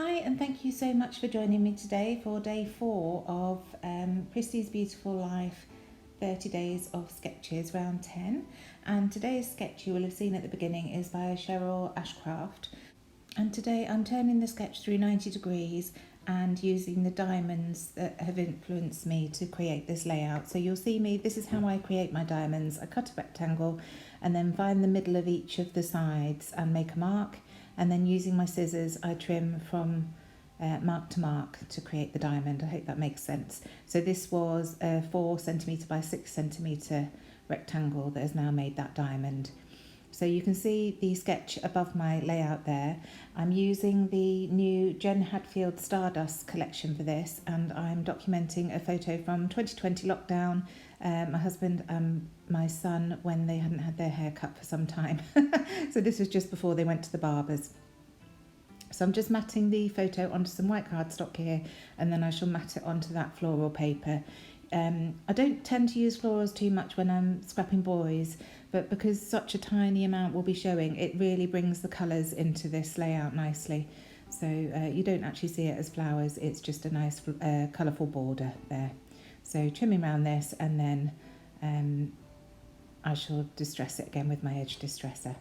Hi, and thank you so much for joining me today for day 4 of Christie's Beautiful Life 30 Days of Sketches, round 10. And today's sketch you will have seen at the beginning is by Cheryl Ashcraft. And today I'm turning the sketch through 90 degrees and using the diamonds that have influenced me to create this layout. So you'll see me, this is how I create my diamonds. I cut a rectangle and then find the middle of each of the sides and make a mark. And then using my scissors, I trim from mark to mark to create the diamond. I hope that makes sense. So this was a 4cm by 6cm rectangle that has now made that diamond. So you can see the sketch above my layout there. I'm using the new Hadfield Stardust collection for this, and I'm documenting a photo from 2020 lockdown, my husband and my son when they hadn't had their hair cut for some time. So this was just before they went to the barbers. So I'm just matting the photo onto some white cardstock here, and then I shall mat it onto that floral paper. I don't tend to use florals too much when I'm scrapping boys, but because such a tiny amount will be showing, it really brings the colours into this layout nicely. So you don't actually see it as flowers, it's just a nice colourful border there. So trimming around this, and then I shall distress it again with my edge distresser.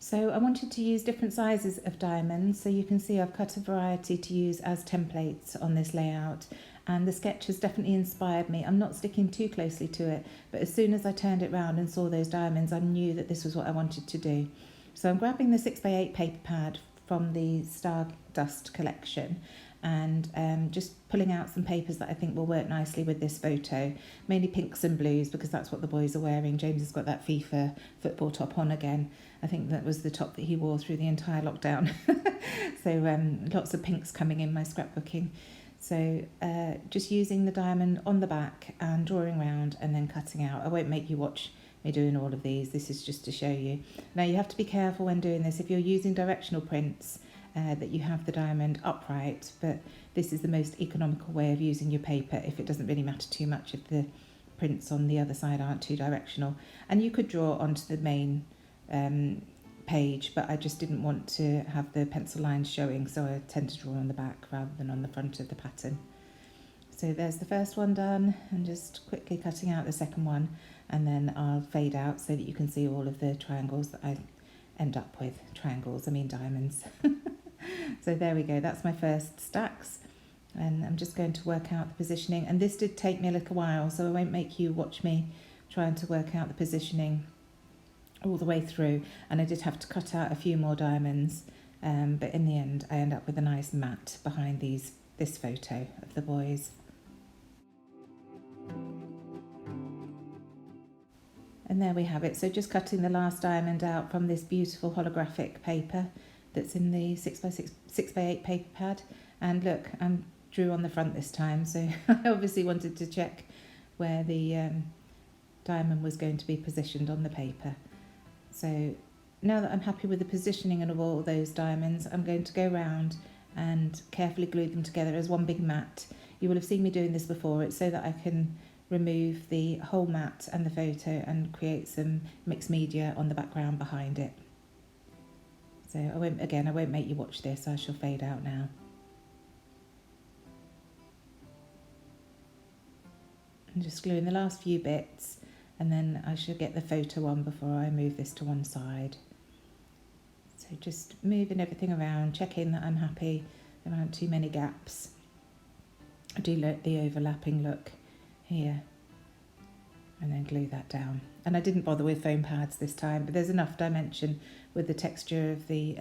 So I wanted to use different sizes of diamonds, so you can see I've cut a variety to use as templates on this layout, and the sketch has definitely inspired me. I'm not sticking too closely to it, but as soon as I turned it round and saw those diamonds, I knew that this was what I wanted to do. So I'm grabbing the 6x8 paper pad from the Stardust collection and just pulling out some papers that I think will work nicely with this photo, mainly pinks and blues because that's what the boys are wearing. James has got that FIFA football top on again. I think that was the top that he wore through the entire lockdown. So lots of pinks coming in my scrapbooking. So just using the diamond on the back and drawing around and then cutting out. I won't make you watch me doing all of these, this is just to show you. Now you have to be careful when doing this if you're using directional prints, that you have the diamond upright, but this is the most economical way of using your paper if it doesn't really matter too much if the prints on the other side aren't too directional. And you could draw onto the main page, but I just didn't want to have the pencil lines showing, so I tend to draw on the back rather than on the front of the pattern. So there's the first one done, and just quickly cutting out the second one, and then I'll fade out so that you can see all of the triangles that I end up with. Triangles, I mean diamonds. So there we go, that's my first stacks, and I'm just going to work out the positioning, and this did take me a little while, so I won't make you watch me trying to work out the positioning all the way through, and I did have to cut out a few more diamonds, but in the end I end up with a nice mat behind this photo of the boys. And there we have it. So just cutting the last diamond out from this beautiful holographic paper that's in the 6x8 paper pad. And look, I drew on the front this time, so I obviously wanted to check where the diamond was going to be positioned on the paper. So now that I'm happy with the positioning of all those diamonds, I'm going to go round and carefully glue them together as one big mat. You will have seen me doing this before. It's so that I can remove the whole mat and the photo and create some mixed media on the background behind it. So I won't make you watch this, I shall fade out now. I'm just gluing the last few bits, and then I should get the photo on before I move this to one side. So just moving everything around, checking that I'm happy, there aren't too many gaps. I do like the overlapping look here, and then glue that down. And I didn't bother with foam pads this time, but there's enough dimension with the texture of the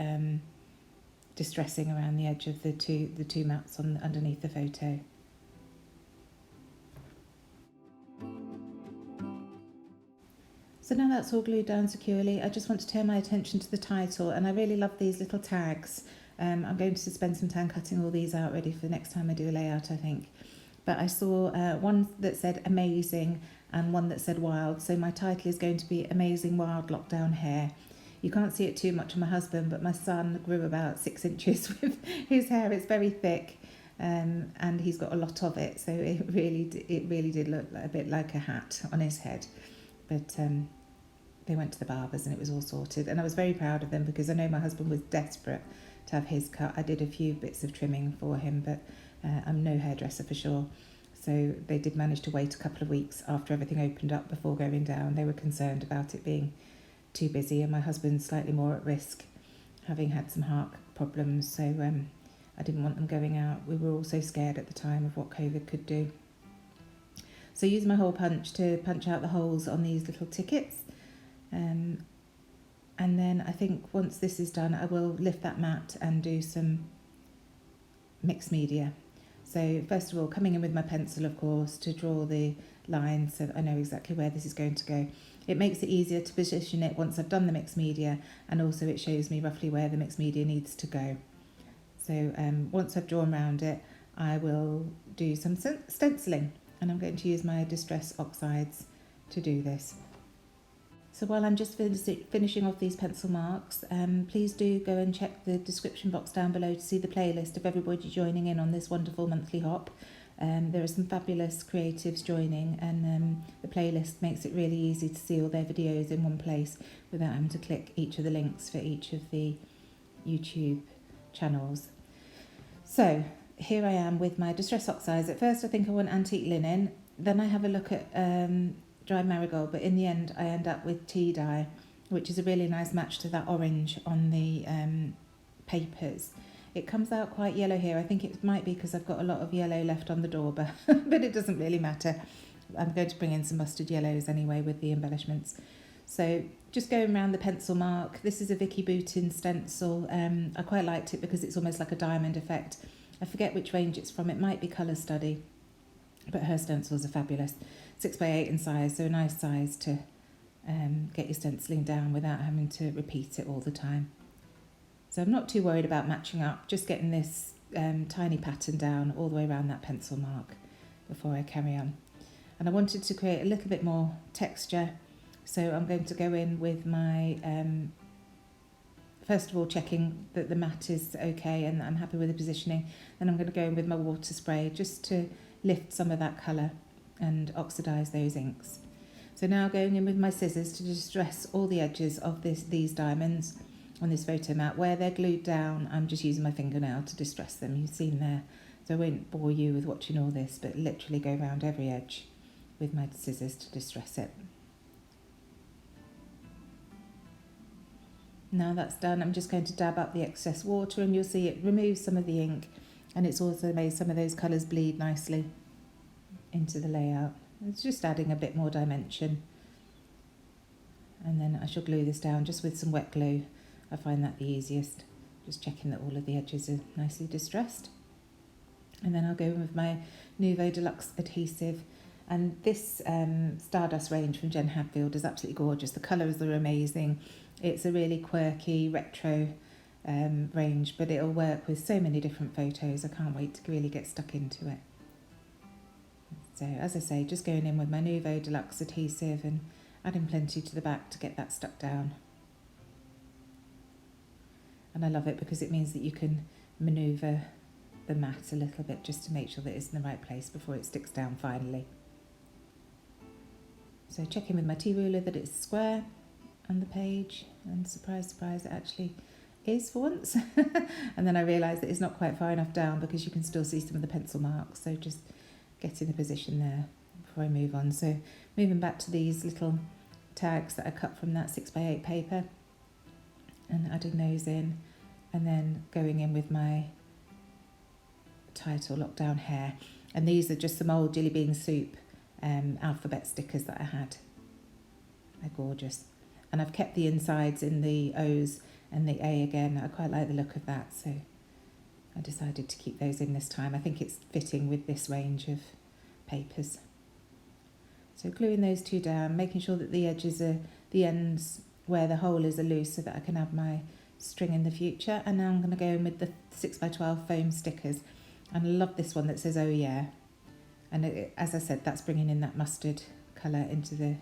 distressing around the edge of the two mats on underneath the photo. So now that's all glued down securely, I just want to turn my attention to the title, and I really love these little tags. I'm going to spend some time cutting all these out ready for the next time I do a layout, I think. But I saw one that said amazing and one that said wild, so my title is going to be Amazing Wild Lockdown Hair. You can't see it too much on my husband, but my son grew about 6 inches with his hair. It's very thick, and he's got a lot of it, so it really did look a bit like a hat on his head. But they went to the barbers and it was all sorted, and I was very proud of them because I know my husband was desperate to have his cut. I did a few bits of trimming for him, but I'm no hairdresser for sure. So they did manage to wait a couple of weeks after everything opened up before going down. They were concerned about it being too busy, and my husband's slightly more at risk, having had some heart problems, so I didn't want them going out. We were also scared at the time of what COVID could do. So I used my hole punch to punch out the holes on these little tickets. And then I think once this is done, I will lift that mat and do some mixed media. So first of all, coming in with my pencil, of course, to draw the lines so that I know exactly where this is going to go. It makes it easier to position it once I've done the mixed media, and also it shows me roughly where the mixed media needs to go. So once I've drawn around it, I will do some stenciling, and I'm going to use my Distress Oxides to do this. So while I'm just finishing off these pencil marks, please do go and check the description box down below to see the playlist of everybody joining in on this wonderful monthly hop. There are some fabulous creatives joining, and the playlist makes it really easy to see all their videos in one place without having to click each of the links for each of the YouTube channels. So here I am with my Distress Oxides. At first I think I want antique linen, then I have a look at dried marigold, but in the end I end up with tea dye, which is a really nice match to that orange on the papers. It comes out quite yellow here. I think it might be because I've got a lot of yellow left on the door, but it doesn't really matter. I'm going to bring in some mustard yellows anyway with the embellishments. So just going around the pencil mark. This is a Vicky Boutin stencil. I quite liked it because it's almost like a diamond effect. I forget which range it's from. It might be Colour Study, but her stencils are fabulous. 6x8 in size, so a nice size to get your stenciling down without having to repeat it all the time. So I'm not too worried about matching up, just getting this tiny pattern down all the way around that pencil mark before I carry on. And I wanted to create a little bit more texture, so I'm going to go in with my, first of all checking that the mat is okay and I'm happy with the positioning. Then I'm going to go in with my water spray just to lift some of that colour and oxidise those inks. So now going in with my scissors to distress all the edges of these diamonds on this photo mat. Where they're glued down, I'm just using my fingernail to distress them. You've seen there, so I won't bore you with watching all this, but literally go around every edge with my scissors to distress it. Now that's done, I'm just going to dab up the excess water, and you'll see it removes some of the ink, and it's also made some of those colours bleed nicely into the layout. It's just adding a bit more dimension. And then I shall glue this down just with some wet glue. I find that the easiest, just checking that all of the edges are nicely distressed. And then I'll go in with my Nouveau Deluxe adhesive. And this Stardust range from Jen Hadfield is absolutely gorgeous. The colours are amazing. It's a really quirky, retro range, but it'll work with so many different photos. I can't wait to really get stuck into it. So as I say, just going in with my Nouveau Deluxe adhesive and adding plenty to the back to get that stuck down. And I love it because it means that you can manoeuvre the mat a little bit just to make sure that it's in the right place before it sticks down finally. So checking with my tea ruler that it's square on the page, and surprise, surprise, it actually is for once. And then I realised that it's not quite far enough down because you can still see some of the pencil marks, so just get in the position there before I move on. So moving back to these little tags that I cut from that 6x8 paper and adding those in, and then going in with my title Lockdown Hair. And these are just some old Jelly Bean Soup alphabet stickers that I had. They're gorgeous. And I've kept the insides in the O's and the A again. I quite like the look of that, so I decided to keep those in this time. I think it's fitting with this range of papers. So gluing those two down, making sure that the edges are, the ends where the hole is, are loose so that I can have my string in the future. And now I'm going to go in with the 6x12 foam stickers. And I love this one that says, oh yeah. And as I said, that's bringing in that mustard colour into the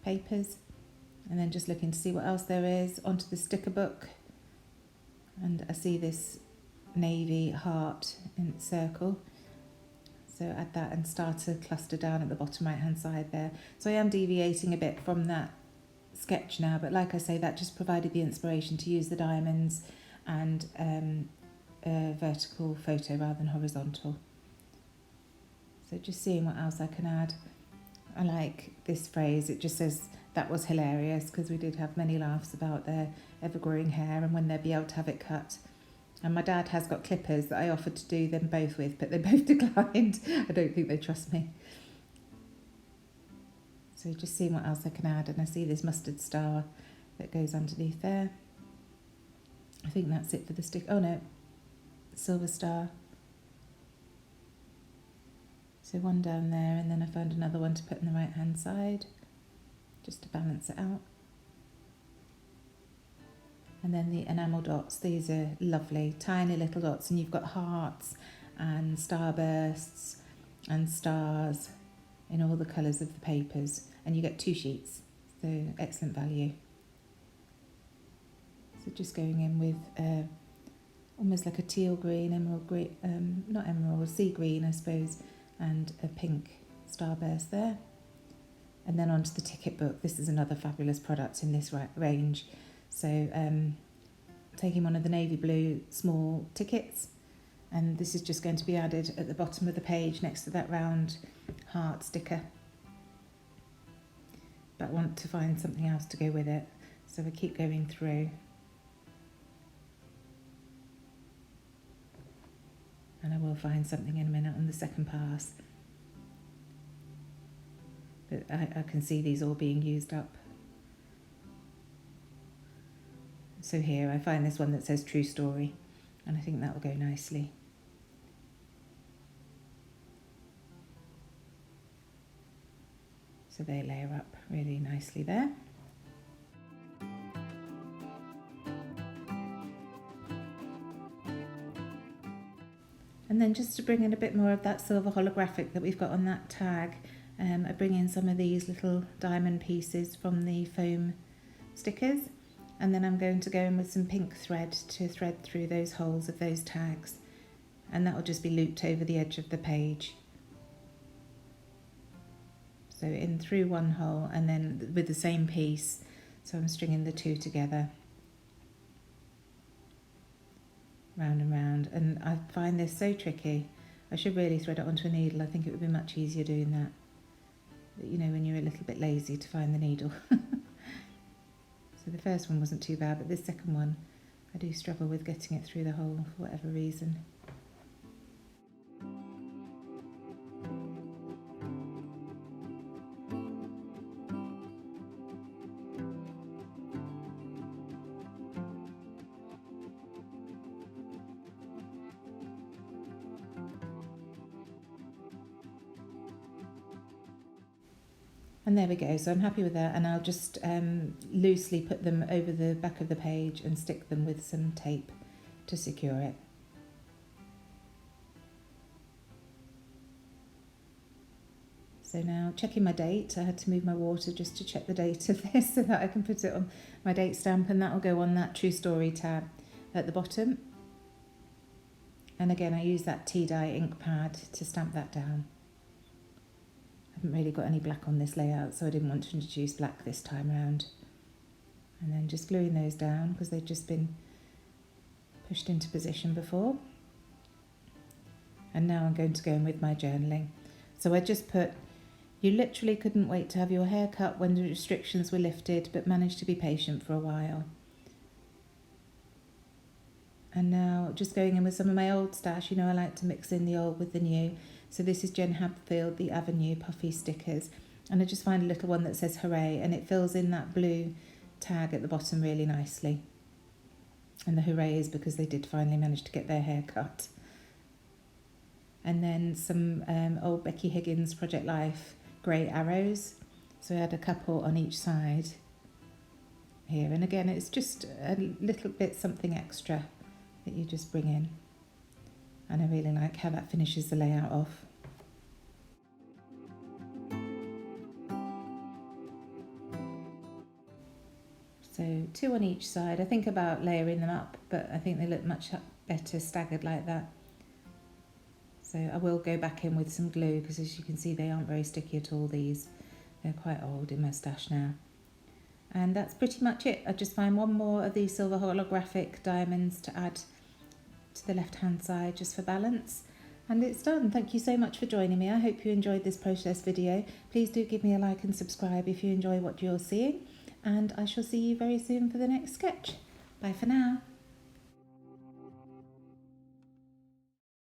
papers. And then just looking to see what else there is onto the sticker book. And I see this navy heart in the circle. So add that and start to cluster down at the bottom right hand side there. So I am deviating a bit from that sketch now, but like I say, that just provided the inspiration to use the diamonds and a vertical photo rather than horizontal. So just seeing what else I can add. I like this phrase, it just says, "That was hilarious," because we did have many laughs about their ever-growing hair and when they'd be able to have it cut. And my dad has got clippers that I offered to do them both with, but they both declined. I don't think they trust me. So just seeing what else I can add, and I see this mustard star that goes underneath there. I think that's it for the stick. Oh no, silver star. So one down there, and then I found another one to put on the right hand side, just to balance it out. And then the enamel dots, these are lovely, tiny little dots, and you've got hearts and starbursts and stars in all the colours of the papers, and you get 2 sheets, so excellent value. So just going in with almost like a teal green, emerald green, not emerald, sea green I suppose, and a pink starburst there. And then onto the ticket book. This is another fabulous product in this range. So taking one of the navy blue small tickets, and this is just going to be added at the bottom of the page next to that round heart sticker. But I want to find something else to go with it, so I keep going through. And I will find something in a minute on the second pass. But I can see these all being used up. So here I find this one that says True Story, and I think that will go nicely. So they layer up really nicely there. And then just to bring in a bit more of that silver holographic that we've got on that tag, I bring in some of these little diamond pieces from the foam stickers, and then I'm going to go in with some pink thread to thread through those holes of those tags, and that will just be looped over the edge of the page. So in through one hole and then with the same piece, so I'm stringing the 2 together, round and round, and I find this so tricky. I should really thread it onto a needle. I think it would be much easier doing that. But you know, when you're a little bit lazy to find the needle. So the first one wasn't too bad, but this second one, I do struggle with getting it through the hole for whatever reason. And there we go, so I'm happy with that, and I'll just loosely put them over the back of the page and stick them with some tape to secure it. So now checking my date, I had to move my water just to check the date of this so that I can put it on my date stamp, and that will go on that True Story tab at the bottom. And again, I use that tea dye ink pad to stamp that down. I haven't really got any black on this layout, so I didn't want to introduce black this time around. And then just gluing those down because they've just been pushed into position before. And now I'm going to go in with my journaling. So I just put, "You literally couldn't wait to have your hair cut when the restrictions were lifted, but managed to be patient for a while." And now just going in with some of my old stash. You know, I like to mix in the old with the new. So this is Jen Hadfield, the Avenue Puffy stickers. And I just find a little one that says hooray, and it fills in that blue tag at the bottom really nicely. And the hooray is because they did finally manage to get their hair cut. And then some old Becky Higgins Project Life grey arrows. So I had a couple on each side here. And again, it's just a little bit something extra that you just bring in. And I really like how that finishes the layout off. So 2 on each side. I think about layering them up, but I think they look much better staggered like that. So I will go back in with some glue because, as you can see, they aren't very sticky at all, these. They're quite old in my stash now. And that's pretty much it. I just find one more of these silver holographic diamonds to add to the left hand side just for balance, and it's done. Thank you so much for joining me. I hope you enjoyed this process video. Please do give me a like and subscribe if you enjoy what you're seeing, and I shall see you very soon for the next sketch. Bye for now.